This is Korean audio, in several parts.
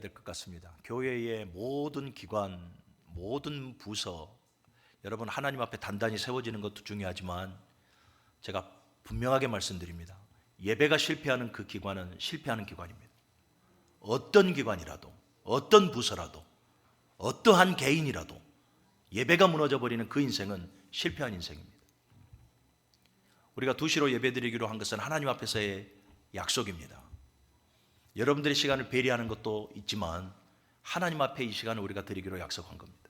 될 것 같습니다. 교회의 모든 기관, 모든 부서, 여러분 하나님 앞에 단단히 세워지는 것도 중요하지만 제가 분명하게 말씀드립니다. 예배가 실패하는 그 기관은 실패하는 기관입니다. 어떤 기관이라도, 어떤 부서라도, 어떠한 개인이라도 예배가 무너져 버리는 그 인생은 실패한 인생입니다. 우리가 2시로 예배드리기로 한 것은 하나님 앞에서의 약속입니다. 여러분들의 시간을 배려하는 것도 있지만 하나님 앞에 이 시간을 우리가 드리기로 약속한 겁니다.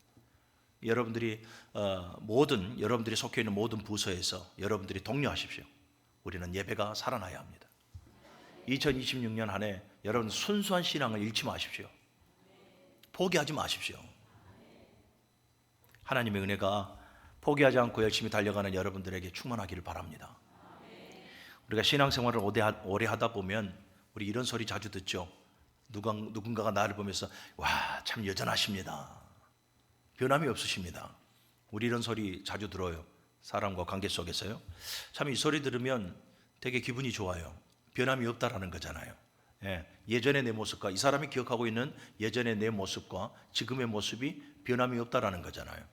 여러분들이 여러분들이 속해 있는 모든 부서에서 여러분들이 독려하십시오. 우리는 예배가 살아나야 합니다. 2026년 한 해 여러분 순수한 신앙을 잃지 마십시오. 포기하지 마십시오. 하나님의 은혜가 포기하지 않고 열심히 달려가는 여러분들에게 충만하기를 바랍니다. 우리가 신앙생활을 오래 하다 보면 우리 이런 소리 자주 듣죠. 누군가가 나를 보면서 와, 참 여전하십니다. 변함이 없으십니다. 우리 이런 소리 자주 들어요. 사람과 관계 속에서요. 참 이 소리 들으면 되게 기분이 좋아요. 변함이 없다라는 거잖아요. 예전의 내 모습과 이 사람이 기억하고 있는 예전의 내 모습과 지금의 모습이 변함이 없다라는 거잖아요.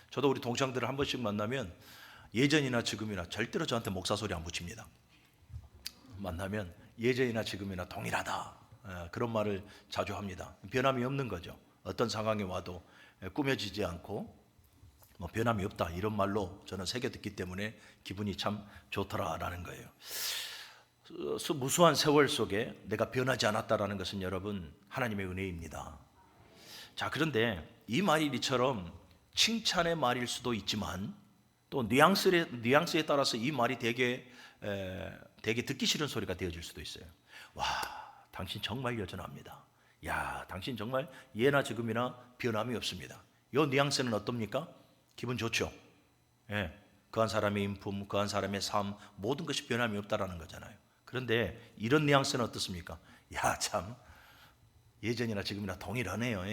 저도 우리 동창들을 한 번씩 만나면 예전이나 지금이나 절대로 저한테 목사 소리 안 붙입니다. 만나면 예전이나 지금이나 동일하다, 그런 말을 자주 합니다. 변함이 없는 거죠. 어떤 상황에 와도 꾸며지지 않고 변함이 없다, 이런 말로 저는 새겨 듣기 때문에 기분이 참 좋더라라는 거예요. 무수한 세월 속에 내가 변하지 않았다라는 것은 여러분 하나님의 은혜입니다. 자, 그런데 이 말이 이처럼 칭찬의 말일 수도 있지만 또 뉘앙스에 따라서 이 말이 되게 듣기 싫은 소리가 되어질 수도 있어요. 와, 당신 정말 여전합니다. 야, 당신 정말 예나 지금이나 변함이 없습니다. 이 뉘앙스는 어떻습니까? 기분 좋죠. 그 한 사람의 인품, 그 한 사람의 삶, 모든 것이 변함이 없다라는 거잖아요. 그런데 이런 뉘앙스는 어떻습니까? 야, 참 예전이나 지금이나 동일하네요.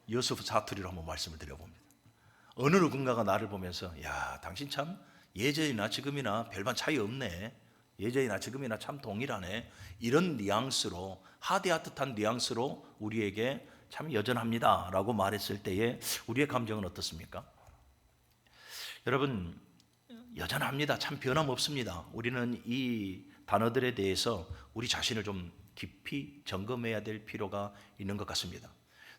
여수부 사투리로 한번 말씀을 드려봅니다. 어느 누군가가 나를 보면서 야, 당신 참 예전이나 지금이나 별반 차이 없네, 예전이나 지금이나 참 동일하네, 이런 뉘앙스로, 하대하듯한 뉘앙스로 우리에게 참 여전합니다 라고 말했을 때에 우리의 감정은 어떻습니까? 여러분, 여전합니다, 참 변함없습니다. 우리는 이 단어들에 대해서 우리 자신을 좀 깊이 점검해야 될 필요가 있는 것 같습니다.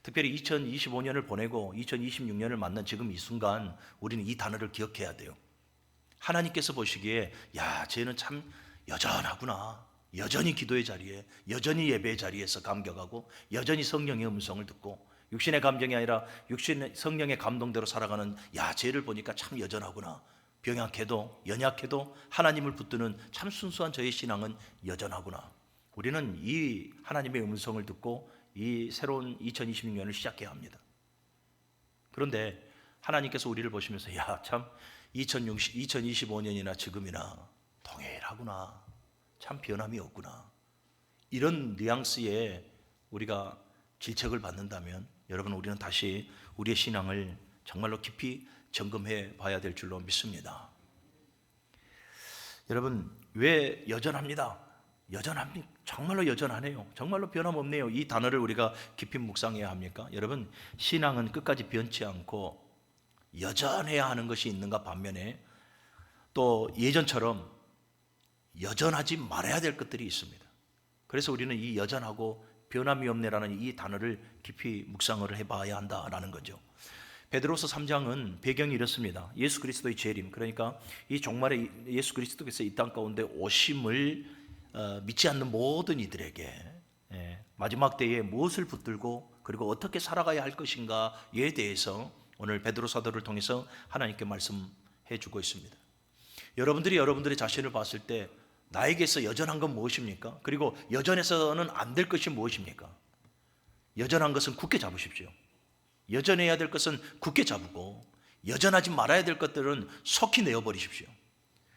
특별히 2025년을 보내고 2026년을 맞는 지금 이 순간 우리는 이 단어를 기억해야 돼요. 하나님께서 보시기에 야, 쟤는 참 여전하구나, 여전히 기도의 자리에, 여전히 예배의 자리에서 감격하고 여전히 성령의 음성을 듣고 육신의 감정이 아니라 성령의 감동대로 살아가는 야, 쟤를 보니까 참 여전하구나, 병약해도 연약해도 하나님을 붙드는 참 순수한 저의 신앙은 여전하구나. 우리는 이 하나님의 음성을 듣고 이 새로운 2026년을 시작해야 합니다. 그런데 하나님께서 우리를 보시면서 야, 참 2025년이나 지금이나 동일하구나, 참 변함이 없구나, 이런 뉘앙스에 우리가 질책을 받는다면 여러분, 우리는 다시 우리의 신앙을 정말로 깊이 점검해 봐야 될 줄로 믿습니다. 여러분, 왜 여전합니다, 정말로 여전하네요, 정말로 변함없네요, 이 단어를 우리가 깊이 묵상해야 합니까? 여러분, 신앙은 끝까지 변치 않고 여전해야 하는 것이 있는가 반면에 또 예전처럼 여전하지 말아야 될 것들이 있습니다. 그래서 우리는 이 여전하고 변함이 없네라는 이 단어를 깊이 묵상을 해봐야 한다라는 거죠. 베드로서 3장은 배경이 이렇습니다. 예수 그리스도의 재림, 그러니까 이 종말에 예수 그리스도께서 이 땅 가운데 오심을 믿지 않는 모든 이들에게 마지막 때에 무엇을 붙들고 그리고 어떻게 살아가야 할 것인가에 대해서 오늘 베드로 사도를 통해서 하나님께 말씀해 주고 있습니다. 여러분들이 여러분들의 자신을 봤을 때 나에게서 여전한 건 무엇입니까? 그리고 여전해서는 안 될 것이 무엇입니까? 여전한 것은 굳게 잡으십시오. 여전해야 될 것은 굳게 잡고 여전하지 말아야 될 것들은 속히 내어버리십시오.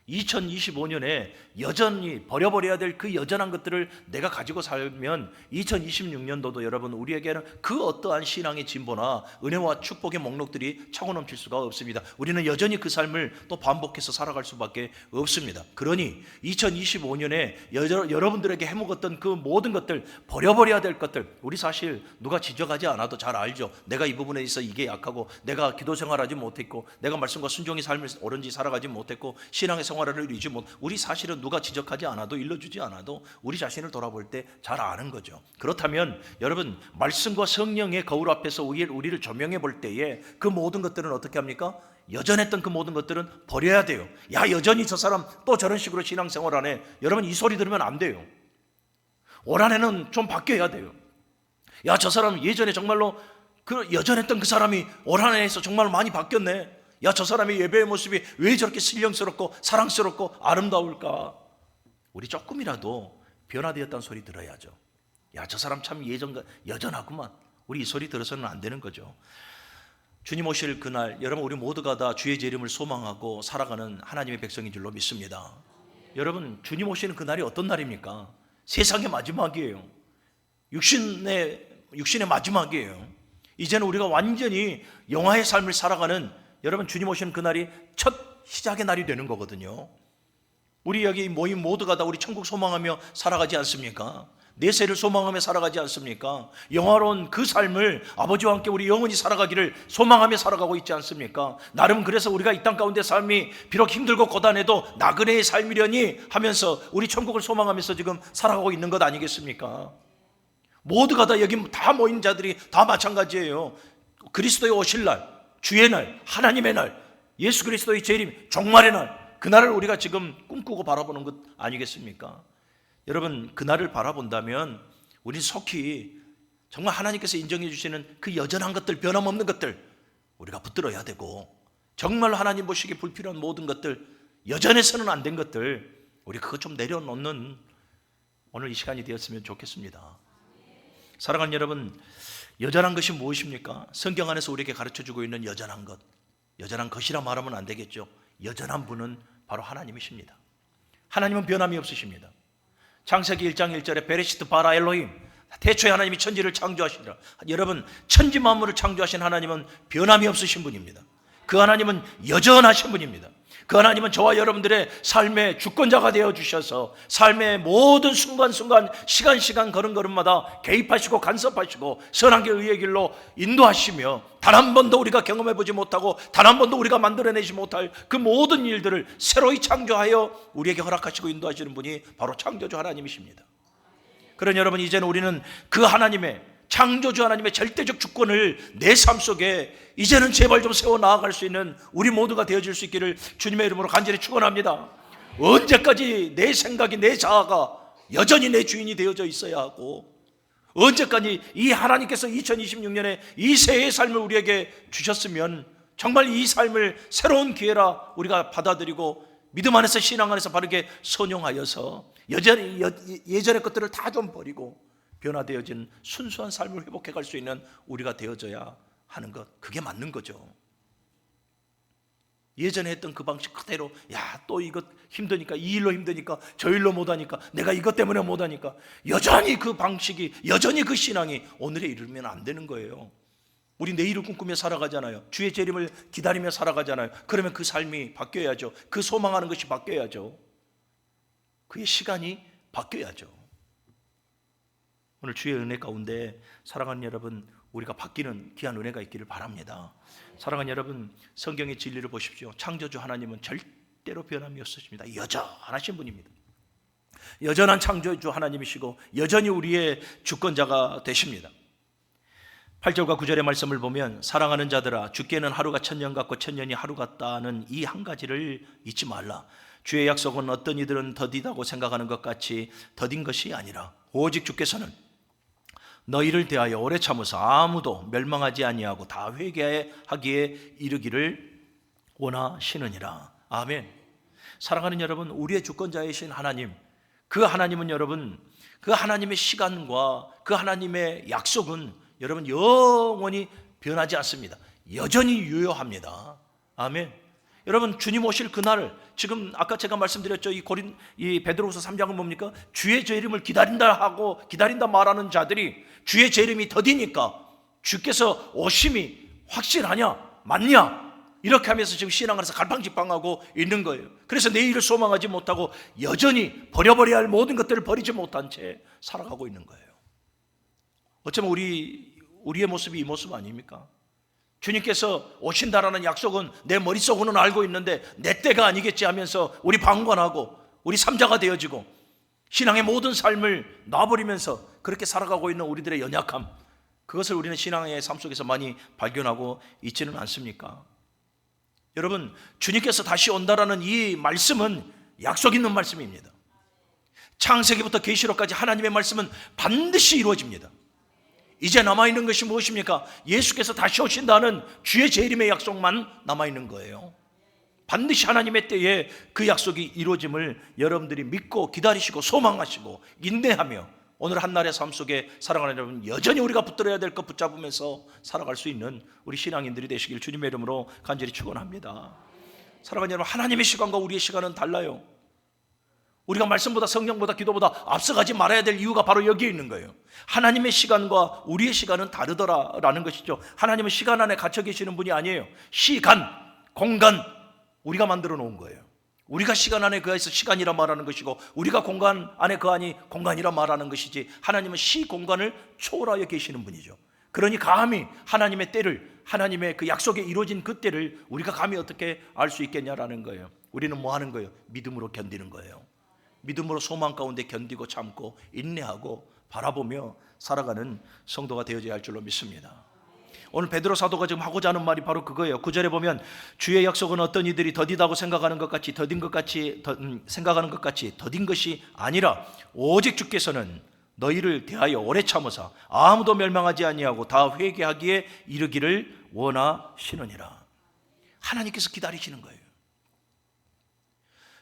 2025년에 여전히 버려버려야 될 그 여전한 것들을 내가 가지고 살면 2026년도도 여러분 우리에게는 그 어떠한 신앙의 진보나 은혜와 축복의 목록들이 차고 넘칠 수가 없습니다. 우리는 여전히 그 삶을 또 반복해서 살아갈 수밖에 없습니다. 그러니 2025년에 여러분들에게 해먹었던 그 모든 것들, 버려버려야 될 것들, 우리 사실 누가 지적하지 않아도 잘 알죠. 내가 이 부분에 있어 이게 약하고, 내가 기도 생활하지 못했고, 내가 말씀과 순종의 삶을 옳은지 살아가지 못했고, 신앙의 생활을 이루지 못, 우리 사실은 누가 지적하지 않아도, 일러주지 않아도 우리 자신을 돌아볼 때 잘 아는 거죠. 그렇다면 여러분, 말씀과 성령의 거울 앞에서 우리를 조명해 볼 때에 그 모든 것들은 어떻게 합니까? 여전했던 그 모든 것들은 버려야 돼요. 야, 여전히 저 사람 또 저런 식으로 신앙생활 하네. 여러분, 이 소리 들으면 안 돼요. 올 한해는 좀 바뀌어야 돼요. 야, 저 사람 예전에 정말로 그 여전했던 그 사람이 올 한해에서 정말 많이 바뀌었네. 야, 저 사람의 예배의 모습이 왜 저렇게 신령스럽고 사랑스럽고 아름다울까? 우리 조금이라도 변화되었다는 소리 들어야죠. 야, 저 사람 참 여전하구만. 우리 이 소리 들어서는 안 되는 거죠. 주님 오실 그날, 여러분 우리 모두가 다 주의 재림을 소망하고 살아가는 하나님의 백성인 줄로 믿습니다. 여러분, 주님 오시는 그날이 어떤 날입니까? 세상의 마지막이에요. 육신의 마지막이에요. 이제는 우리가 완전히 영화의 삶을 살아가는, 여러분 주님 오시는 그날이 첫 시작의 날이 되는 거거든요. 우리 여기 모임 모두가 다 우리 천국 소망하며 살아가지 않습니까? 내세를 소망하며 살아가지 않습니까? 영화로운 그 삶을 아버지와 함께 우리 영원히 살아가기를 소망하며 살아가고 있지 않습니까? 나름 그래서 우리가 이 땅 가운데 삶이 비록 힘들고 고단해도 나그네의 삶이려니 하면서 우리 천국을 소망하면서 지금 살아가고 있는 것 아니겠습니까? 모두가 다 여기 다 모인 자들이 다 마찬가지예요. 그리스도의 오실 날, 주의 날, 하나님의 날, 예수 그리스도의 재림, 종말의 날, 그날을 우리가 지금 꿈꾸고 바라보는 것 아니겠습니까? 여러분, 그날을 바라본다면 우리 속히 정말 하나님께서 인정해 주시는 그 여전한 것들, 변함없는 것들 우리가 붙들어야 되고, 정말 하나님 보시기에 불필요한 모든 것들, 여전해서는 안 된 것들, 우리 그거 좀 내려놓는 오늘 이 시간이 되었으면 좋겠습니다. 사랑하는 여러분, 여전한 것이 무엇입니까? 성경 안에서 우리에게 가르쳐주고 있는 여전한 것, 여전한 것이라 말하면 안 되겠죠. 여전한 분은 바로 하나님이십니다. 하나님은 변함이 없으십니다. 창세기 1장 1절에 베레시트 바라 엘로힘, 태초에 하나님이 천지를 창조하시니라. 여러분, 천지 만물을 창조하신 하나님은 변함이 없으신 분입니다. 그 하나님은 여전하신 분입니다. 그 하나님은 저와 여러분들의 삶의 주권자가 되어주셔서 삶의 모든 순간순간 시간 걸음걸음마다 개입하시고 간섭하시고 선한 의의 길로 인도하시며, 단 한 번도 우리가 경험해보지 못하고 단 한 번도 우리가 만들어내지 못할 그 모든 일들을 새로이 창조하여 우리에게 허락하시고 인도하시는 분이 바로 창조주 하나님이십니다. 그러니 여러분, 이제는 우리는 그 하나님의, 창조주 하나님의 절대적 주권을 내 삶 속에 이제는 제발 좀 세워 나아갈 수 있는 우리 모두가 되어질 수 있기를 주님의 이름으로 간절히 축원합니다. 언제까지 내 생각이, 내 자아가 여전히 내 주인이 되어져 있어야 하고, 언제까지 이 하나님께서 2026년에 이 새해의 삶을 우리에게 주셨으면 정말 이 삶을 새로운 기회라 우리가 받아들이고 믿음 안에서, 신앙 안에서 바르게 선용하여서 예전의 것들을 다 좀 버리고 변화되어진 순수한 삶을 회복해 갈 수 있는 우리가 되어져야 하는 것, 그게 맞는 거죠. 예전에 했던 그 방식 그대로, 야, 또 이것 힘드니까, 이 일로 힘드니까, 저 일로 못하니까, 내가 이것 때문에 못하니까, 여전히 그 방식이, 여전히 그 신앙이 오늘에 이르면 안 되는 거예요. 우리 내일을 꿈꾸며 살아가잖아요. 주의 재림을 기다리며 살아가잖아요. 그러면 그 삶이 바뀌어야죠. 그 소망하는 것이 바뀌어야죠. 그의 시간이 바뀌어야죠. 오늘 주의 은혜 가운데 사랑하는 여러분, 우리가 바뀌는 귀한 은혜가 있기를 바랍니다. 사랑하는 여러분, 성경의 진리를 보십시오. 창조주 하나님은 절대로 변함이 없으십니다. 여전하신 분입니다. 여전한 창조주 하나님이시고 여전히 우리의 주권자가 되십니다. 8절과 9절의 말씀을 보면, 사랑하는 자들아, 주께는 하루가 천년 같고 천년이 하루 같다는 이 한 가지를 잊지 말라. 주의 약속은 어떤 이들은 더디다고 생각하는 것 같이 더딘 것이 아니라 오직 주께서는 너희를 대하여 오래 참으사 아무도 멸망하지 아니하고 다 회개하기에 이르기를 원하시느니라. 아멘. 사랑하는 여러분, 우리의 주권자이신 하나님, 그 하나님은 여러분, 그 하나님의 시간과 그 하나님의 약속은 여러분 영원히 변하지 않습니다. 여전히 유효합니다. 아멘. 여러분, 주님 오실 그날, 지금 아까 제가 말씀드렸죠. 이 베드로후서 3장은 뭡니까? 주의 재림을 기다린다 말하는 자들이 주의 재림이 더디니까 주께서 오심이 확실하냐 맞냐 이렇게 하면서 지금 신앙안에서 갈팡질팡하고 있는 거예요. 그래서 내일을 소망하지 못하고 여전히 버려버려야 할 모든 것들을 버리지 못한 채 살아가고 있는 거예요. 어쩌면 우리의 모습이 이 모습 아닙니까? 주님께서 오신다라는 약속은 내 머릿속으로는 알고 있는데 내 때가 아니겠지 하면서 우리 방관하고 우리 삼자가 되어지고 신앙의 모든 삶을 놔버리면서 그렇게 살아가고 있는 우리들의 연약함, 그것을 우리는 신앙의 삶 속에서 많이 발견하고 있지는 않습니까? 여러분, 주님께서 다시 온다라는 이 말씀은 약속 있는 말씀입니다. 창세기부터 계시록까지 하나님의 말씀은 반드시 이루어집니다. 이제 남아있는 것이 무엇입니까? 예수께서 다시 오신다는 주의 재림의 약속만 남아있는 거예요. 반드시 하나님의 때에 그 약속이 이루어짐을 여러분들이 믿고 기다리시고 소망하시고 인내하며 오늘 한날의 삶 속에 살아가는 여러분, 여전히 우리가 붙들어야 될 것 붙잡으면서 살아갈 수 있는 우리 신앙인들이 되시길 주님의 이름으로 간절히 축원합니다. 사랑하는 여러분, 하나님의 시간과 우리의 시간은 달라요. 우리가 말씀보다 성경보다 기도보다 앞서가지 말아야 될 이유가 바로 여기에 있는 거예요. 하나님의 시간과 우리의 시간은 다르더라라는 것이죠. 하나님은 시간 안에 갇혀 계시는 분이 아니에요. 시간, 공간 우리가 만들어 놓은 거예요. 우리가 시간 안에 거해서 시간이라 말하는 것이고 우리가 공간 안에 거하니 공간이라 말하는 것이지, 하나님은 시 공간을 초월하여 계시는 분이죠. 그러니 감히 하나님의 때를, 하나님의 그 약속에 이루어진 그 때를 우리가 감히 어떻게 알 수 있겠냐라는 거예요. 우리는 뭐 하는 거예요? 믿음으로 견디는 거예요. 믿음으로 소망 가운데 견디고 참고 인내하고 바라보며 살아가는 성도가 되어져야 할 줄로 믿습니다. 오늘 베드로 사도가 지금 하고자 하는 말이 바로 그거예요. 9절에 보면 주의 약속은 어떤 이들이 더디다고 생각하는 것 같이 더딘 것이 아니라 오직 주께서는 너희를 대하여 오래 참으사 아무도 멸망하지 아니하고 다 회개하기에 이르기를 원하시느니라. 하나님께서 기다리시는 거예요.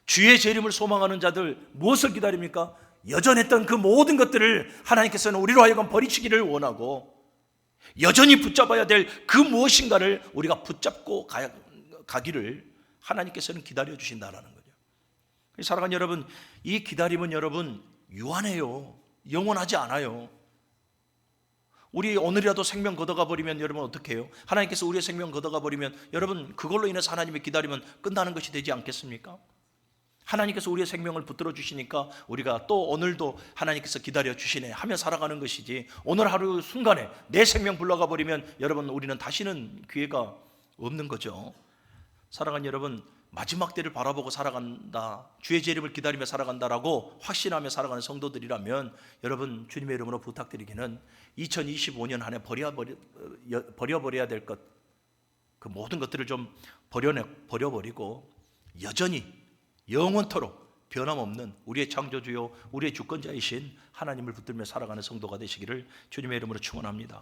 주의 재림을 소망하는 자들 무엇을 기다립니까? 여전했던 그 모든 것들을 하나님께서는 우리로 하여금 버리시기를 원하고 여전히 붙잡아야 될 그 무엇인가를 우리가 붙잡고 가기를 하나님께서는 기다려 주신다라는 거죠. 사랑하는 여러분, 이 기다림은 여러분 유한해요. 영원하지 않아요. 우리 오늘이라도 생명 걷어가 버리면 여러분 어떻게 해요? 하나님께서 우리의 생명 걷어가 버리면 여러분 그걸로 인해서 하나님의 기다림은 끝나는 것이 되지 않겠습니까? 하나님께서 우리의 생명을 붙들어 주시니까 우리가 또 오늘도 하나님께서 기다려 주시네 하며 살아가는 것이지, 오늘 하루 순간에 내 생명 불러가 버리면 여러분 우리는 다시는 기회가 없는 거죠. 사랑하는 여러분, 마지막 때를 바라보고 살아간다, 주의 재림을 기다리며 살아간다라고 확신하며 살아가는 성도들이라면 여러분 주님의 이름으로 부탁드리기는 2025년 한 해 버려버려야 될 것, 그 모든 것들을 좀 버려버리고 여전히 영원토록 변함없는 우리의 창조주요 우리의 주권자이신 하나님을 붙들며 살아가는 성도가 되시기를 주님의 이름으로 축원합니다.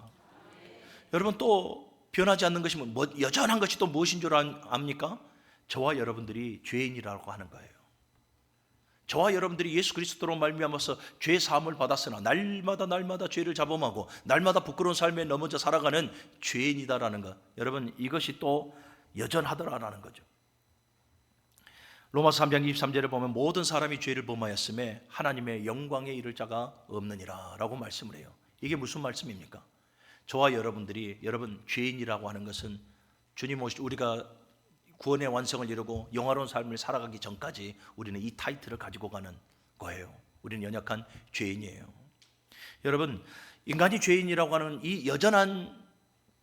여러분, 또 변하지 않는 것이 여전한 것이 또 무엇인 줄 압니까? 저와 여러분들이 죄인이라고 하는 거예요. 저와 여러분들이 예수 그리스도로 말미암아서 죄 사함을 받았으나 날마다 죄를 자범하고 날마다 부끄러운 삶에 넘어져 살아가는 죄인이다라는 것, 여러분 이것이 또 여전하더라라는 거죠. 로마서 3장 23절에 보면 모든 사람이 죄를 범하였음에 하나님의 영광에 이를 자가 없느니라 라고 말씀을 해요. 이게 무슨 말씀입니까? 저와 여러분들이 여러분 죄인이라고 하는 것은 주님 오실 우리가 구원의 완성을 이루고 영화로운 삶을 살아가기 전까지 우리는 이 타이틀을 가지고 가는 거예요. 우리는 연약한 죄인이에요. 여러분, 인간이 죄인이라고 하는 이 여전한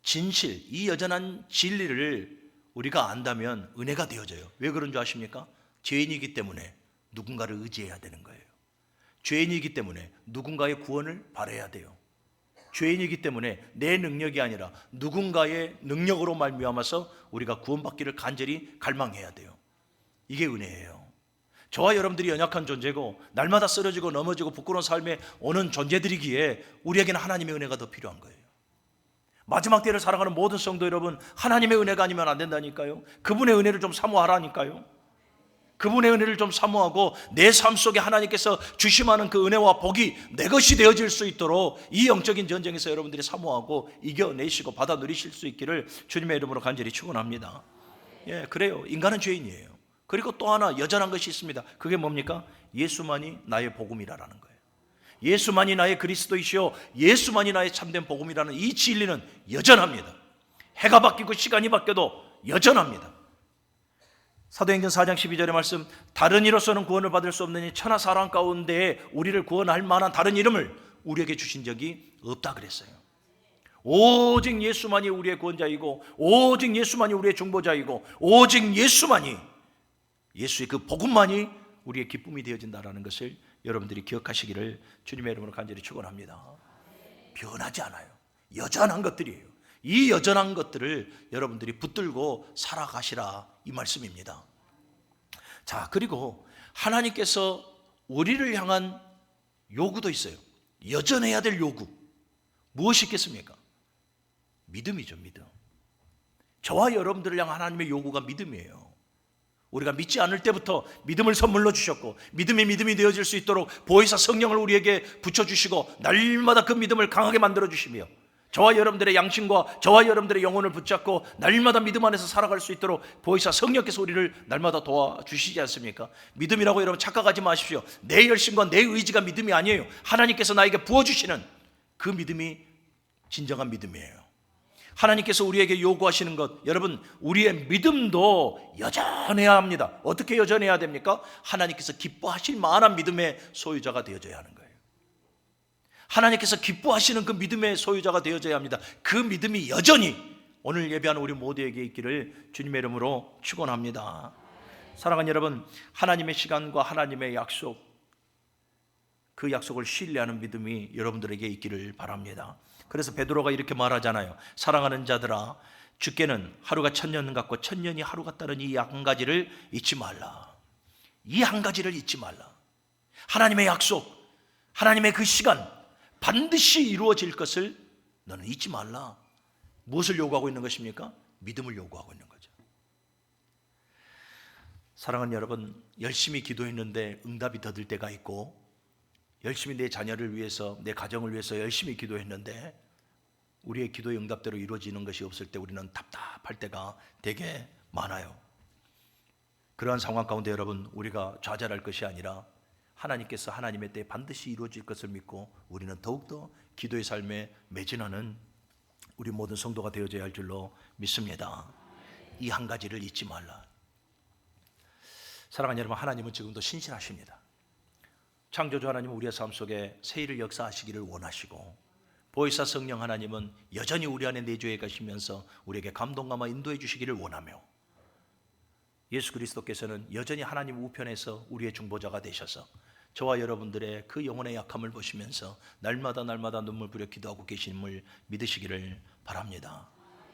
진실, 이 여전한 진리를 우리가 안다면 은혜가 되어져요. 왜 그런 줄 아십니까? 죄인이기 때문에 누군가를 의지해야 되는 거예요. 죄인이기 때문에 누군가의 구원을 바라야 돼요. 죄인이기 때문에 내 능력이 아니라 누군가의 능력으로 말미암아서 우리가 구원받기를 간절히 갈망해야 돼요. 이게 은혜예요. 저와 여러분들이 연약한 존재고 날마다 쓰러지고 넘어지고 부끄러운 삶에 오는 존재들이기에 우리에게는 하나님의 은혜가 더 필요한 거예요. 마지막 때를 살아가는 모든 성도 여러분, 하나님의 은혜가 아니면 안 된다니까요. 그분의 은혜를 좀 사모하라니까요. 그분의 은혜를 좀 사모하고 내 삶 속에 하나님께서 주심하는 그 은혜와 복이 내 것이 되어질 수 있도록 이 영적인 전쟁에서 여러분들이 사모하고 이겨내시고 받아 누리실 수 있기를 주님의 이름으로 간절히 축원합니다. 예, 그래요. 인간은 죄인이에요. 그리고 또 하나 여전한 것이 있습니다. 그게 뭡니까? 예수만이 나의 복음이라는 거예요. 예수만이 나의 그리스도이시오, 예수만이 나의 참된 복음이라는 이 진리는 여전합니다. 해가 바뀌고 시간이 바뀌어도 여전합니다. 사도행전 4장 12절의 말씀, 다른 이로서는 구원을 받을 수 없느니 천하 사람 가운데에 우리를 구원할 만한 다른 이름을 우리에게 주신 적이 없다 그랬어요. 오직 예수만이 우리의 구원자이고, 오직 예수만이 우리의 중보자이고, 오직 예수만이, 예수의 그 복음만이 우리의 기쁨이 되어진다는 것을 여러분들이 기억하시기를 주님의 이름으로 간절히 축원합니다. 변하지 않아요. 여전한 것들이에요. 이 여전한 것들을 여러분들이 붙들고 살아가시라, 이 말씀입니다. 자, 그리고 하나님께서 우리를 향한 요구도 있어요. 여전해야 될 요구. 무엇이 있겠습니까? 믿음이죠, 믿음. 저와 여러분들을 향한 하나님의 요구가 믿음이에요. 우리가 믿지 않을 때부터 믿음을 선물로 주셨고, 믿음이 되어질 수 있도록 보혜사 성령을 우리에게 붙여주시고, 날마다 그 믿음을 강하게 만들어주시며, 저와 여러분들의 양심과 저와 여러분들의 영혼을 붙잡고 날마다 믿음 안에서 살아갈 수 있도록 보혜사 성령께서 우리를 날마다 도와주시지 않습니까? 믿음이라고 여러분 착각하지 마십시오. 내 열심과 내 의지가 믿음이 아니에요. 하나님께서 나에게 부어주시는 그 믿음이 진정한 믿음이에요. 하나님께서 우리에게 요구하시는 것, 여러분, 우리의 믿음도 여전해야 합니다. 어떻게 여전해야 됩니까? 하나님께서 기뻐하실 만한 믿음의 소유자가 되어져야 하는 거예요. 하나님께서 기뻐하시는 그 믿음의 소유자가 되어져야 합니다. 그 믿음이 여전히 오늘 예배하는 우리 모두에게 있기를 주님의 이름으로 축원합니다. 사랑하는 여러분, 하나님의 시간과 하나님의 약속, 그 약속을 신뢰하는 믿음이 여러분들에게 있기를 바랍니다. 그래서 베드로가 이렇게 말하잖아요. 사랑하는 자들아, 주께는 하루가 천년 같고 천년이 하루 같다는 이 한 가지를 잊지 말라. 이 한 가지를 잊지 말라. 하나님의 약속, 하나님의 그 시간 반드시 이루어질 것을 너는 잊지 말라. 무엇을 요구하고 있는 것입니까? 믿음을 요구하고 있는 거죠. 사랑하는 여러분, 열심히 기도했는데 응답이 더딜 때가 있고, 열심히 내 자녀를 위해서, 내 가정을 위해서 열심히 기도했는데 우리의 기도의 응답대로 이루어지는 것이 없을 때 우리는 답답할 때가 되게 많아요. 그러한 상황 가운데 여러분, 우리가 좌절할 것이 아니라 하나님께서 하나님의 때에 반드시 이루어질 것을 믿고 우리는 더욱더 기도의 삶에 매진하는 우리 모든 성도가 되어져야 할 줄로 믿습니다. 이 한 가지를 잊지 말라. 사랑하는 여러분, 하나님은 지금도 신실하십니다. 창조주 하나님은 우리의 삶 속에 새 일을 역사하시기를 원하시고, 보혜사 성령 하나님은 여전히 우리 안에 내주해 가시면서 우리에게 감동감화 인도해 주시기를 원하며, 예수 그리스도께서는 여전히 하나님 우편에서 우리의 중보자가 되셔서 저와 여러분들의 그 영혼의 약함을 보시면서 날마다 눈물 부려 기도하고 계심을 믿으시기를 바랍니다.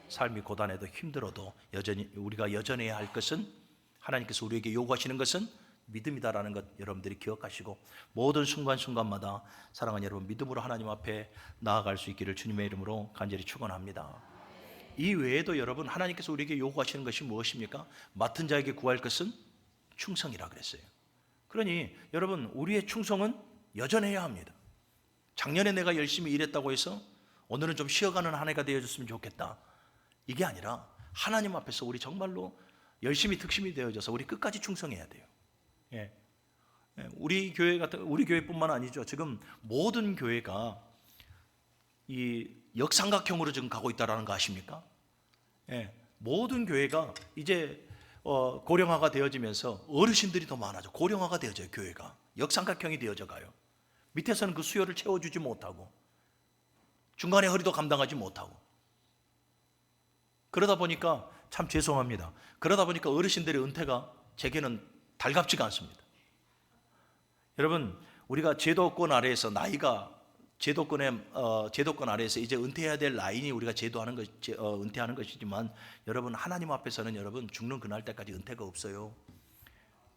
삶이 고단해도 힘들어도 여전히 우리가 여전해야 할 것은, 하나님께서 우리에게 요구하시는 것은 믿음이다라는 것 여러분들이 기억하시고, 모든 순간순간마다 사랑하는 여러분, 믿음으로 하나님 앞에 나아갈 수 있기를 주님의 이름으로 간절히 축원합니다. 이 외에도 여러분, 하나님께서 우리에게 요구하시는 것이 무엇입니까? 맡은 자에게 구할 것은 충성이라 그랬어요. 그러니 여러분, 우리의 충성은 여전해야 합니다. 작년에 내가 열심히 일했다고 해서 오늘은 좀 쉬어가는 한 해가 되어줬으면 좋겠다, 이게 아니라 하나님 앞에서 우리 정말로 열심히 특심이 되어져서 우리 끝까지 충성해야 돼요. 예. 우리 교회뿐만 아니죠. 지금 모든 교회가 이 역삼각형으로 지금 가고 있다라는 거 아십니까? 예. 모든 교회가 이제 고령화가 되어지면서 어르신들이 더 많아져. 고령화가 되어져요. 교회가 역삼각형이 되어져 가요. 밑에서는 그 수요를 채워주지 못하고, 중간에 허리도 감당하지 못하고, 그러다 보니까 참 죄송합니다. 그러다 보니까 어르신들의 은퇴가 제게는 달갑지가 않습니다. 여러분, 우리가 제도권 아래에서 나이가 제도권 아래에서 이제 은퇴해야 될 라인이 우리가 제도하는 것, 은퇴하는 것이지만, 여러분, 하나님 앞에서는 여러분 죽는 그날 때까지 은퇴가 없어요.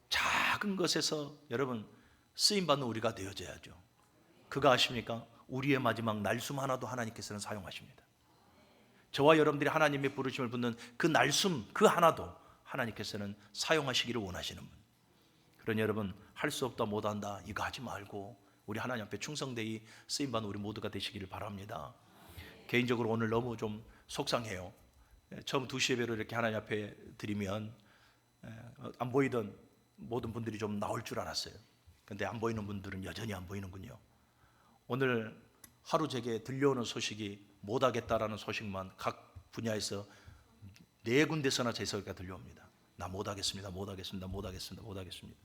작은 것에서 여러분 쓰임 받는 우리가 되어져야죠. 그거 아십니까? 우리의 마지막 날숨 하나도 하나님께서는 사용하십니다. 저와 여러분들이 하나님의 부르심을 붙는 그 날숨 그 하나도 하나님께서는 사용하시기를 원하시는 분. 그러니 여러분, 할 수 없다 못한다 이거 하지 말고 우리 하나님 앞에 충성되이 쓰임받는 우리 모두가 되시기를 바랍니다. 개인적으로 오늘 너무 좀 속상해요. 처음 2시 예배를 이렇게 하나님 앞에 드리면 안 보이던 모든 분들이 좀 나올 줄 알았어요. 근데 안 보이는 분들은 여전히 안 보이는군요. 오늘 하루 제게 들려오는 소식이 못하겠다라는 소식만 각 분야에서 4군데서나 제 소리가 들려옵니다. 나 못하겠습니다. 못하겠습니다. 못하겠습니다. 못하겠습니다.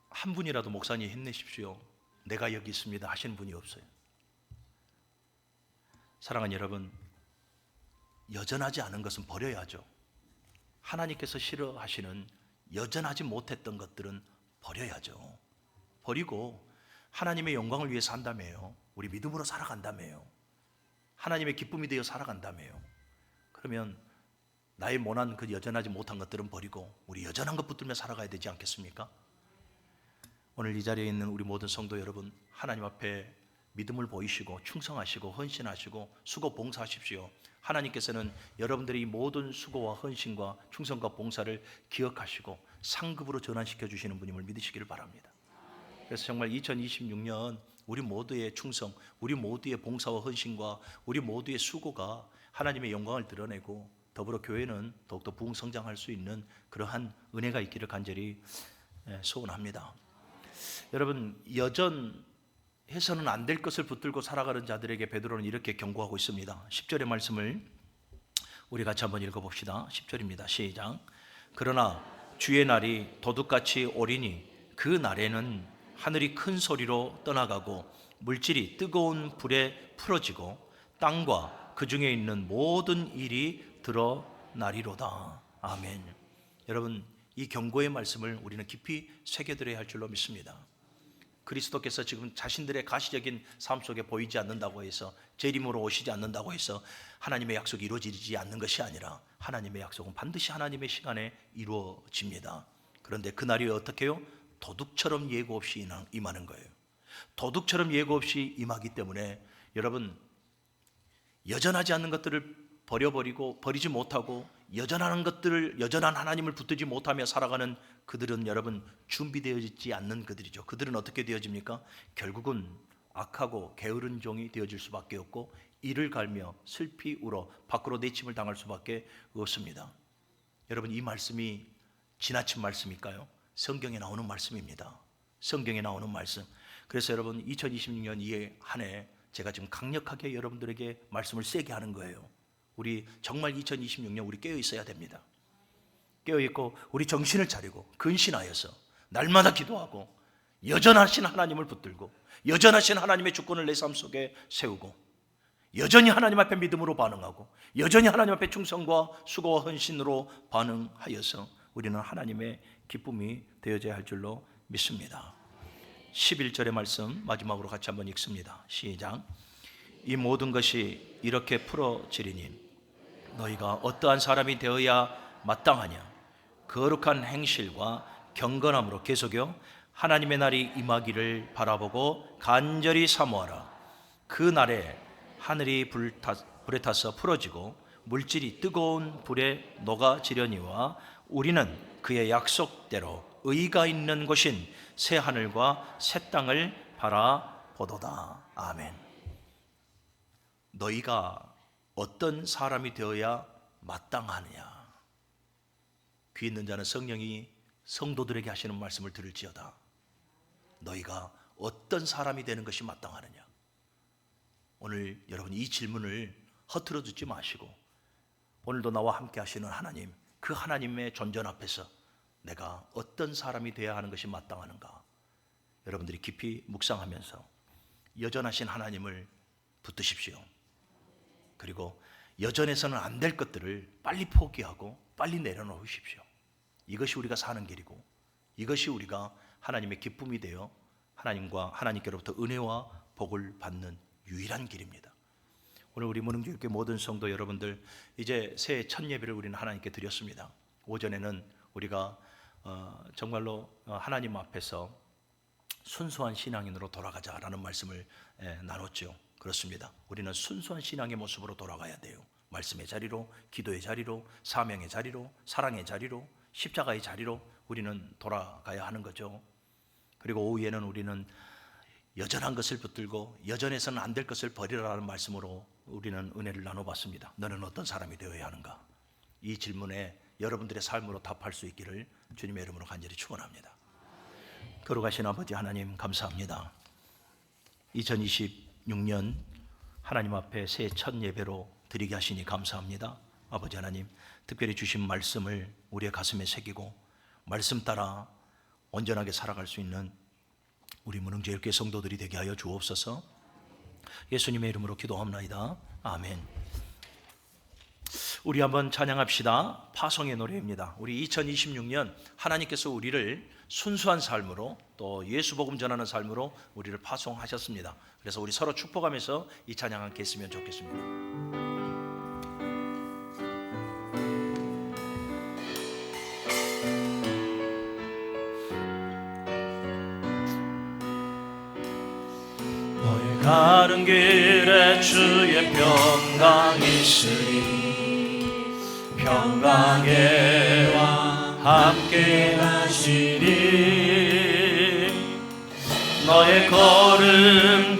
한 분이라도 목사님 힘내십시오, 내가 여기 있습니다 하시는 분이 없어요. 사랑하는 여러분, 여전하지 않은 것은 버려야죠. 하나님께서 싫어하시는 여전하지 못했던 것들은 버려야죠. 버리고 하나님의 영광을 위해 산다며요. 우리 믿음으로 살아간다며요. 하나님의 기쁨이 되어 살아간다며요. 그러면 나의 못난 그 여전하지 못한 것들은 버리고 우리 여전한 것 붙들며 살아가야 되지 않겠습니까? 오늘 이 자리에 있는 우리 모든 성도 여러분, 하나님 앞에 믿음을 보이시고 충성하시고 헌신하시고 수고 봉사하십시오. 하나님께서는 여러분들의 이 모든 수고와 헌신과 충성과 봉사를 기억하시고 상급으로 전환시켜 주시는 분임을 믿으시기를 바랍니다. 그래서 정말 2026년 우리 모두의 충성, 우리 모두의 봉사와 헌신과 우리 모두의 수고가 하나님의 영광을 드러내고 더불어 교회는 더욱더 부흥성장할 수 있는 그러한 은혜가 있기를 간절히 소원합니다. 여러분, 여전해서는 안 될 것을 붙들고 살아가는 자들에게 베드로는 이렇게 경고하고 있습니다. 10절의 말씀을 우리 같이 한번 읽어봅시다. 10절입니다. 시작. 그러나 주의 날이 도둑같이 오리니 그 날에는 하늘이 큰 소리로 떠나가고 물질이 뜨거운 불에 풀어지고 땅과 그 중에 있는 모든 일이 드러나리로다. 아멘. 여러분, 이 경고의 말씀을 우리는 깊이 새겨들어야 할 줄로 믿습니다. 그리스도께서 지금 자신들의 가시적인 삶 속에 보이지 않는다고 해서, 재림으로 오시지 않는다고 해서 하나님의 약속이 이루어지지 않는 것이 아니라 하나님의 약속은 반드시 하나님의 시간에 이루어집니다. 그런데 그날이 어떻게 해요? 도둑처럼 예고 없이 임하는 거예요. 도둑처럼 예고 없이 임하기 때문에 여러분, 여전하지 않는 것들을 버려버리고 버리지 못하고 여전한 것들을, 여전한 하나님을 붙들지 못하며 살아가는 그들은 여러분 준비되어지지 않는 그들이죠. 그들은 어떻게 되어집니까? 결국은 악하고 게으른 종이 되어질 수밖에 없고 이를 갈며 슬피 울어 밖으로 내침을 당할 수밖에 없습니다. 여러분, 이 말씀이 지나친 말씀일까요? 성경에 나오는 말씀입니다. 성경에 나오는 말씀. 그래서 여러분, 2026년 이 한 해 제가 지금 강력하게 여러분들에게 말씀을 세게 하는 거예요. 우리 정말 2026년 우리 깨어 있어야 됩니다. 깨어 있고 우리 정신을 차리고 근신하여서 날마다 기도하고 여전하신 하나님을 붙들고 여전하신 하나님의 주권을 내 삶 속에 세우고 여전히 하나님 앞에 믿음으로 반응하고 여전히 하나님 앞에 충성과 수고와 헌신으로 반응하여서 우리는 하나님의 기쁨이 되어져야 할 줄로 믿습니다. 11절의 말씀 마지막으로 같이 한번 읽습니다. 시작. 이 모든 것이 이렇게 풀어지리니 너희가 어떠한 사람이 되어야 마땅하냐? 거룩한 행실과 경건함으로 계속요 하나님의 날이 임하기를 바라보고 간절히 사모하라. 그 날에 하늘이 불에 타서 풀어지고 물질이 뜨거운 불에 녹아지려니와 우리는 그의 약속대로 의가 있는 곳인 새 하늘과 새 땅을 바라보도다. 아멘. 너희가 어떤 사람이 되어야 마땅하느냐? 귀 있는 자는 성령이 성도들에게 하시는 말씀을 들을지어다. 너희가 어떤 사람이 되는 것이 마땅하느냐? 오늘 여러분 이 질문을 허투루 듣지 마시고 오늘도 나와 함께 하시는 하나님, 그 하나님의 존전 앞에서 내가 어떤 사람이 되어야 하는 것이 마땅하는가? 여러분들이 깊이 묵상하면서 여전하신 하나님을 붙드십시오. 그리고 여전해서는 안 될 것들을 빨리 포기하고 빨리 내려놓으십시오. 이것이 우리가 사는 길이고 이것이 우리가 하나님의 기쁨이 되어 하나님과 하나님께로부터 은혜와 복을 받는 유일한 길입니다. 오늘 우리 무능교육회 모든 성도 여러분들, 이제 새해 첫 예배를 우리는 하나님께 드렸습니다. 오전에는 우리가 정말로 하나님 앞에서 순수한 신앙인으로 돌아가자라는 말씀을 나눴죠. 그렇습니다. 우리는 순수한 신앙의 모습으로 돌아가야 돼요. 말씀의 자리로, 기도의 자리로, 사명의 자리로, 사랑의 자리로, 십자가의 자리로 우리는 돌아가야 하는 거죠. 그리고 오후에는 우리는 여전한 것을 붙들고 여전해서는 안 될 것을 버리라는 말씀으로 우리는 은혜를 나눠봤습니다. 너는 어떤 사람이 되어야 하는가? 이 질문에 여러분들의 삶으로 답할 수 있기를 주님의 이름으로 간절히 축원합니다. 거룩하신 아버지 하나님, 감사합니다. 2026년 하나님 앞에 새해 첫 예배로 드리게 하시니 감사합니다. 아버지 하나님, 특별히 주신 말씀을 우리의 가슴에 새기고 말씀 따라 온전하게 살아갈 수 있는 우리 문흥제일교회 성도들이 되게 하여 주옵소서. 예수님의 이름으로 기도합나이다. 아멘. 우리 한번 찬양합시다. 파송의 노래입니다. 우리 2026년 하나님께서 우리를 순수한 삶으로 또 예수 복음 전하는 삶으로 우리를 파송하셨습니다. 그래서 우리 서로 축복하면서 이 찬양 함께 했으면 좋겠습니다. 가는 길에 주의 평강이 있으리 평강에와 함께 하시리 너의 걸음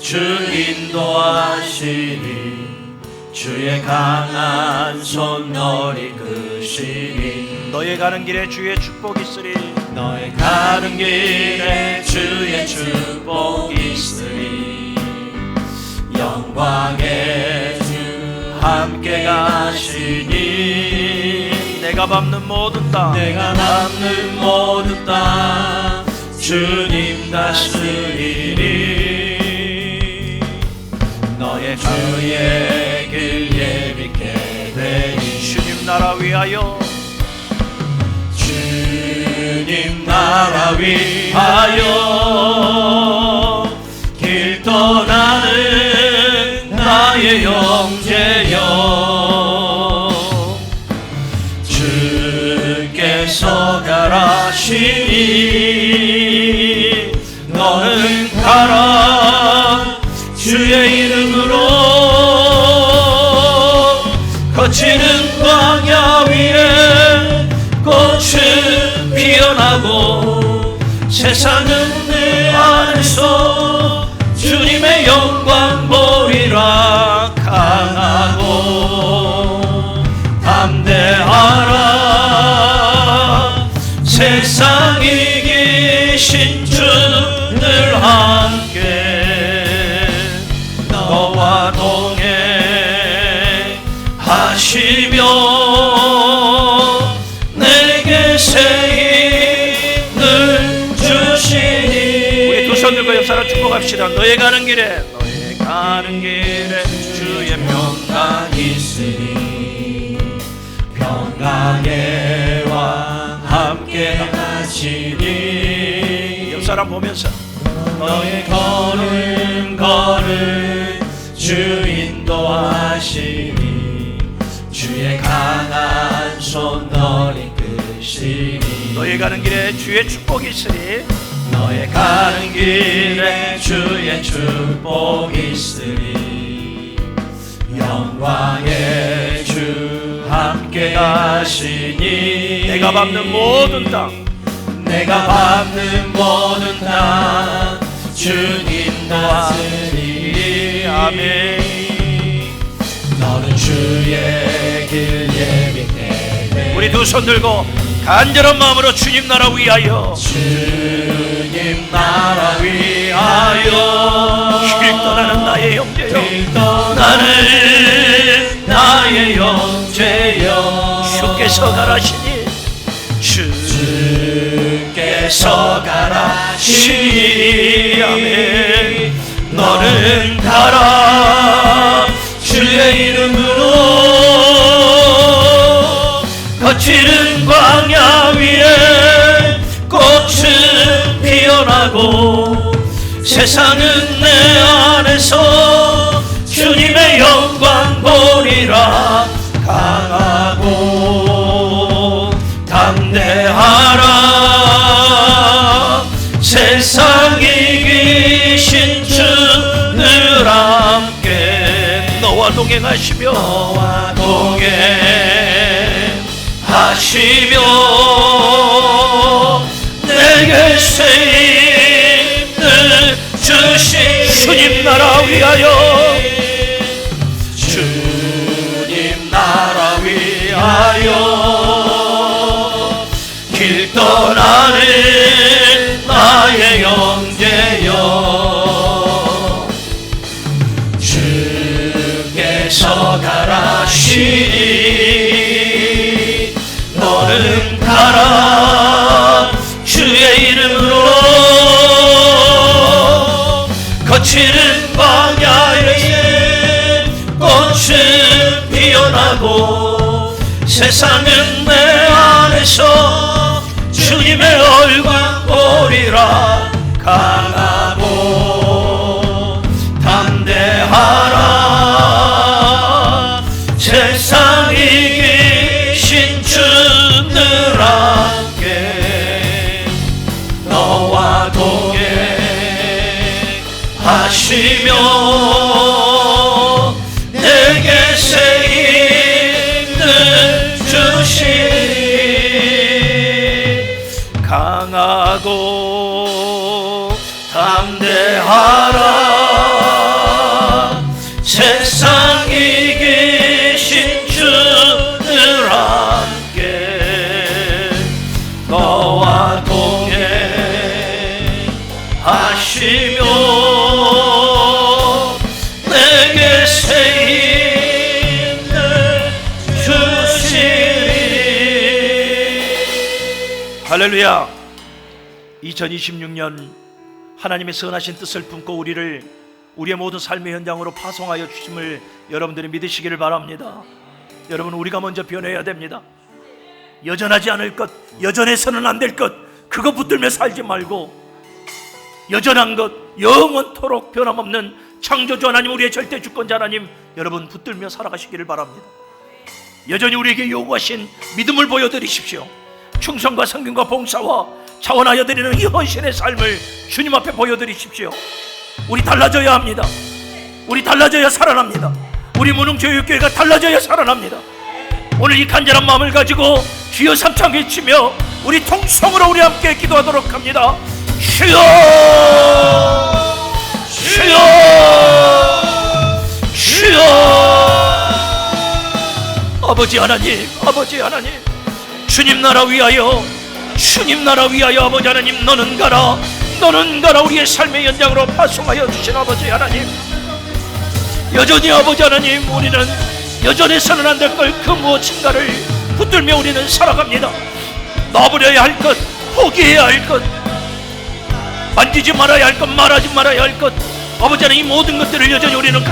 주 인도하시리 주의 강한 손 너를 이끄시리 너의 가는 길에 주의 축복이 있으리 너의 가는 길에 주의 축복이 있으리 영광의 주 함께 가시니 내가 밟는 모든 땅 주님 다스리리 너의 주의 길 예비케 되니 주님 나라 위하여 주님 나라 위하여 길 떠나는 나의 형제여 주께서 가라시니 너는 가라 주의 이름으로 거치는 광야 위에 꽃은 피어나고 세상은 내 안에서 주님의 영광 보리라 강하고 담대하라 세상 이기신 주늘 함께 너와 동행하시며 내게 새 힘을 주시니 우리 두 손 들고 옆 사람 축복합시다. 너의 가는 길에 주의 평강이 있으니 평강에와 함께 하시니 옆 사람 보면서 너의 걸음 주 인도하시니 주의 강한 손 널 이끄시니 너의 가는 길에 주의 축복이 있으니 너의 가는 길에 주의 축복이 있으니 영광의 주 함께 가시니 내가 밟는 모든 땅 주님 다스리니 아멘 너는 주의 길 예비해 우리 두 손 들고 간절한 마음으로 주님 나라 위하여 주님 나라 위하여 길 떠나는 나의 형제여 떠나는 나의 형제여 주께서 가라시니 주께서 가라시니 아멘 너는 가라 주의 이름으로 거칠은 광야 위에 꽃은 피어나고 세상은 내 안에서 주님의 영광 보리라 강하고 담대하라 세상 이기신 주늘 함께 너와 동행하시며 내게 새 주신 주님 나라 위하여, 주님 나라 위하여 길 떠나는 나의 형제여, 주께서 가라시니 너는 가라. 주의 이름으로 거치는 광야에 꽃은 피어나고 세상은 내 안에서 주님의 얼굴 보리라. 강하고 담대하라. 세상 이기신 주들 함께 너와 동행하시며 내게 새 힘을 주시니 강하고 담대하라. 세상 이기신 주들 함께 너와 동행하시며 내게 새 힘을 주시리. 할렐루야. 2026년 하나님의 선하신 뜻을 품고 우리의 모든 삶의 현장으로 파송하여 주심을 여러분들이 믿으시기를 바랍니다. 여러분, 우리가 먼저 변해야 됩니다. 여전하지 않을 것, 여전해서는 안 될 것, 그거 붙들며 살지 말고 여전한 것, 영원토록 변함없는 창조주 하나님, 우리의 절대 주권자 하나님, 여러분 붙들며 살아가시기를 바랍니다. 여전히 우리에게 요구하신 믿음을 보여드리십시오. 충성과 성김과 봉사와 자원하여 드리는 이 헌신의 삶을 주님 앞에 보여드리십시오. 우리 달라져야 합니다. 우리 달라져야 살아납니다. 우리 무능교육교회가 달라져야 살아납니다. 오늘 이 간절한 마음을 가지고 주여 삼창 외치며 우리 통성으로 우리 함께 기도하도록 합니다. 주여, 주여, 주여. 아버지 하나님, 아버지 하나님, 주님 나라 위하여, 주님 나라 위하여 아버지 하나님, 너는 가라, 너는 가라. 우리의 삶의 현장으로 파송하여 주신 아버지 하나님, 여전히 아버지 하나님, 우리는 여전해서는 안 될 걸 그 무엇인가를 붙들며 우리는 살아갑니다. 놔버려야 할 것, 포기해야 할 것, 만지지 말아야 할 것, 말하지 말아야 할 것, 아버지 하나님, 이 모든 것들을 여전히 우리는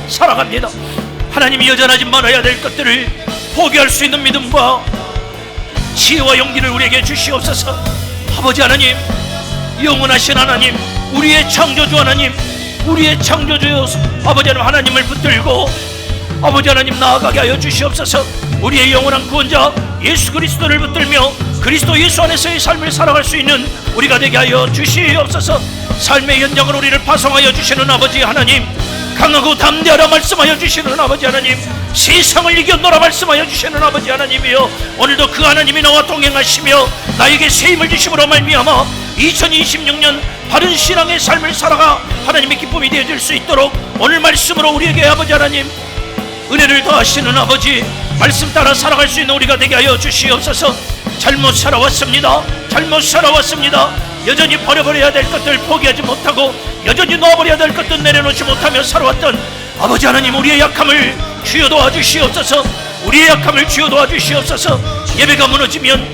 살아갑니다. 하나님이 여전하지 말아야 될 것들을 포기할 수 있는 믿음과 지혜와 용기를 우리에게 주시옵소서. 아버지 하나님, 영원하신 하나님, 우리의 창조주 하나님, 우리의 창조주 아버지 하나님, 하나님을 붙들고 아버지 하나님 나아가게 하여 주시옵소서. 우리의 영원한 구원자 예수 그리스도를 붙들며 그리스도 예수 안에서의 삶을 살아갈 수 있는 우리가 되게 하여 주시옵소서. 삶의 현장으로 우리를 파송하여 주시는 아버지 하나님, 강하고 담대하라 말씀하여 주시는 아버지 하나님, 세상을 이겨노라 말씀하여 주시는 아버지 하나님이여, 오늘도 그 하나님이 나와 동행하시며 나에게 새 힘을 주심으로 말미암아 2026년 바른 신앙의 삶을 살아가 하나님의 기쁨이 되어질 수 있도록 오늘 말씀으로 우리에게 아버지 하나님 은혜를 더하시는 아버지, 말씀 따라 살아갈 수 있는 우리가 되게 하여 주시옵소서. 잘못 살아왔습니다. 잘못 살아왔습니다. 여전히 버려버려야 될 것들 포기하지 못하고 여전히 놓아버려야 될 것들 내려놓지 못하며 살아왔던 아버지 하나님, 우리의 약함을 주여 도와주시옵소서. 우리의 약함을 주여 도와주시옵소서. 예배가 무너지면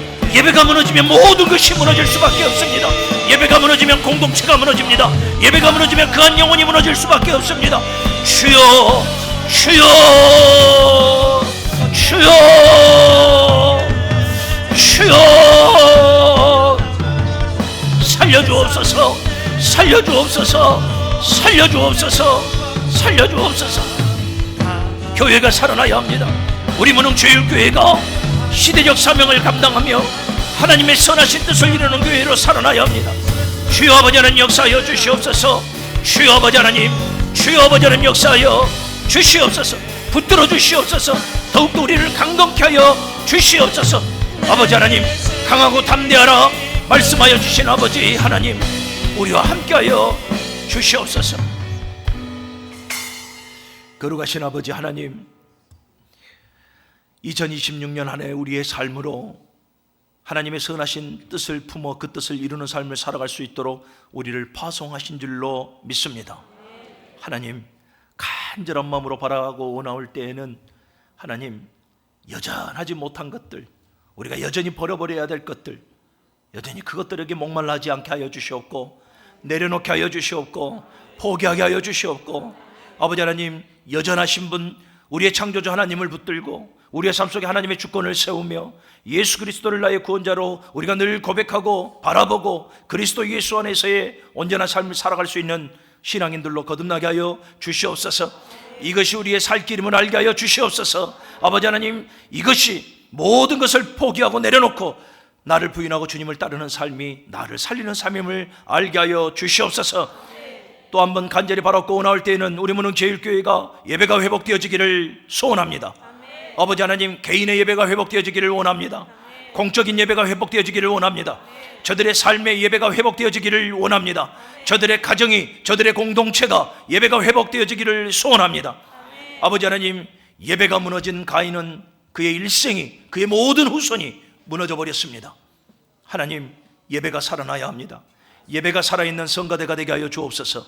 모든 것이 무너질 수밖에 없습니다. 예배가 무너지면 공동체가 무너집니다. 예배가 무너지면 그 한 영혼이 무너질 수밖에 없습니다. 주여, 주여, 주여, 주여, 살려주옵소서, 살려주옵소서, 살려주옵소서, 살려주옵소서. 교회가 살아나야 합니다. 우리 무능제일교회가 시대적 사명을 감당하며 하나님의 선하신 뜻을 이루는 교회로 살아나야 합니다. 주여 아버지 하나님, 역사하여 주시옵소서. 주여 아버지 하나님, 주여 아버지 하나님, 역사하여 주시옵소서. 붙들어 주시옵소서. 더욱더 우리를 강건케 하여 주시옵소서. 아버지 하나님, 강하고 담대하라 말씀하여 주신 아버지 하나님, 우리와 함께하여 주시옵소서. 거룩하신 아버지 하나님, 2026년 한 해 우리의 삶으로 하나님의 선하신 뜻을 품어 그 뜻을 이루는 삶을 살아갈 수 있도록 우리를 파송하신 줄로 믿습니다. 하나님, 간절한 마음으로 바라고 원하올 때에는 하나님, 여전하지 못한 것들, 우리가 여전히 버려버려야 될 것들, 여전히 그것들에게 목말라 하지 않게 하여 주시옵고, 내려놓게 하여 주시옵고, 포기하게 하여 주시옵고, 아버지 하나님, 여전하신 분, 우리의 창조주 하나님을 붙들고 우리의 삶 속에 하나님의 주권을 세우며 예수 그리스도를 나의 구원자로 우리가 늘 고백하고 바라보고 그리스도 예수 안에서의 온전한 삶을 살아갈 수 있는 신앙인들로 거듭나게 하여 주시옵소서. 이것이 우리의 살 길임을 알게 하여 주시옵소서. 아버지 하나님, 이것이 모든 것을 포기하고 내려놓고 나를 부인하고 주님을 따르는 삶이 나를 살리는 삶임을 알게 하여 주시옵소서. 또 한 번 간절히 바라고 원하올 때에는 우리 문흥제일교회가 예배가 회복되어지기를 소원합니다. 아버지 하나님, 개인의 예배가 회복되어지기를 원합니다. 공적인 예배가 회복되어지기를 원합니다. 저들의 삶의 예배가 회복되어지기를 원합니다. 저들의 가정이, 저들의 공동체가 예배가 회복되어지기를 소원합니다. 아버지 하나님, 예배가 무너진 가인은 그의 일생이, 그의 모든 후손이 무너져 버렸습니다. 하나님, 예배가 살아나야 합니다. 예배가 살아있는 성가대가 되게 하여 주옵소서.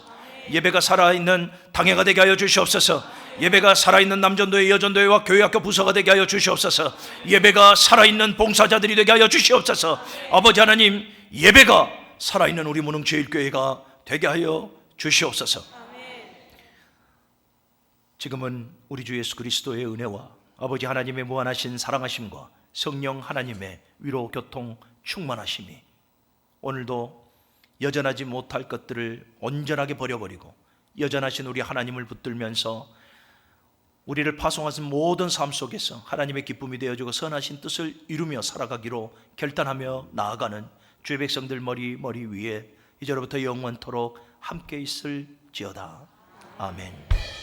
예배가 살아있는 당회가 되게 하여 주시옵소서. 예배가 살아있는 남전도회, 여전도회와 교회학교 부서가 되게 하여 주시옵소서. 예배가 살아있는 봉사자들이 되게 하여 주시옵소서. 아버지 하나님, 예배가 살아있는 우리 문흥제일교회가 되게 하여 주시옵소서. 지금은 우리 주 예수 그리스도의 은혜와 아버지 하나님의 무한하신 사랑하심과 성령 하나님의 위로 교통 충만하심이 오늘도 여전하지 못할 것들을 온전하게 버려버리고 여전하신 우리 하나님을 붙들면서 우리를 파송하신 모든 삶 속에서 하나님의 기쁨이 되어주고 선하신 뜻을 이루며 살아가기로 결단하며 나아가는 주의 백성들 머리 위에 이제로부터 영원토록 함께 있을지어다. 아멘.